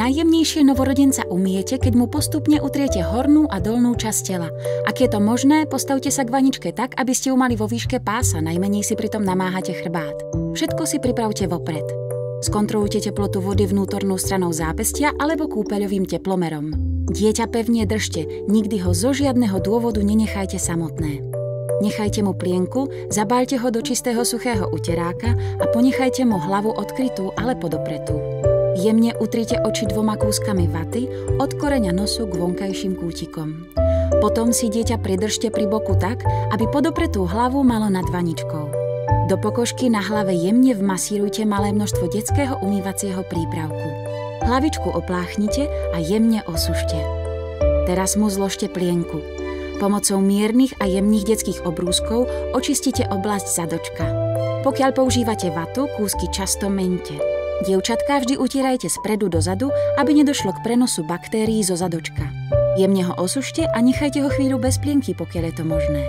najjemnejšie novorodenca umiete, keď mu postupne utriete hornú a dolnú časť tela. Ak je to možné, postavte sa k vaničke tak, aby ste ju mali vo výške pása, najmenej si pritom namáhate chrbát. Všetko si pripravte vopred. Skontrolujte teplotu vody vnútornou stranou zápestia alebo kúpeľovým teplomerom. Dieťa pevne držte, nikdy ho zo žiadneho dôvodu nenechajte samotné. Nechajte mu plienku, zabáľte ho do čistého suchého uteráka a ponechajte mu hlavu odkrytú, ale podopretú. Jemne utrite oči 2 kúskami vaty od koreňa nosu k vonkajším kútikom. Potom si dieťa pridržte pri boku tak, aby podopretú hlavu malo nad vaničkou. Do pokožky na hlave jemne vmasírujte malé množstvo detského umývacieho prípravku. Hlavičku opláchnite a jemne osušte. Teraz mu zložte plienku. Pomocou miernych a jemných detských obrúskov očistite oblasť zadočka. Pokiaľ používate vatu, kúsky často meňte. Dievčatká vždy utierajte spredu dozadu, aby nedošlo k prenosu baktérií zo zadočka. Jemne ho osušte a nechajte ho chvíľu bez plienky, pokiaľ je to možné.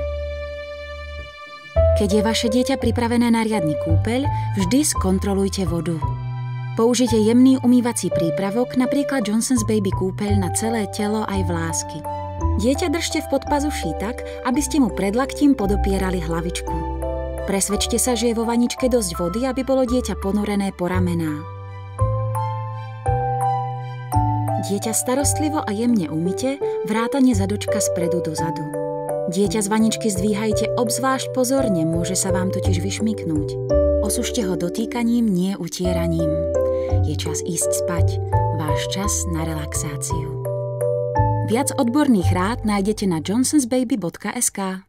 Keď je vaše dieťa pripravené na riadny kúpeľ, vždy skontrolujte vodu. Použite jemný umývací prípravok, napríklad Johnson's Baby kúpeľ na celé telo aj vlásky. Dieťa držte v podpazuší tak, aby ste mu pred laktím podopierali hlavičku. Presvedčte sa, že je vo vaničke dosť vody, aby bolo dieťa ponorené po ramená. Dieťa starostlivo a jemne umyte, vrátane zadočka spredu dozadu. Dieťa z vaničky zdvíhajte obzvlášť pozorne, môže sa vám totiž vyšmyknúť. Osušte ho dotýkaním, nie utieraním. Je čas ísť spať, váš čas na relaxáciu. Viac odborných rád nájdete na johnsonsbaby.sk.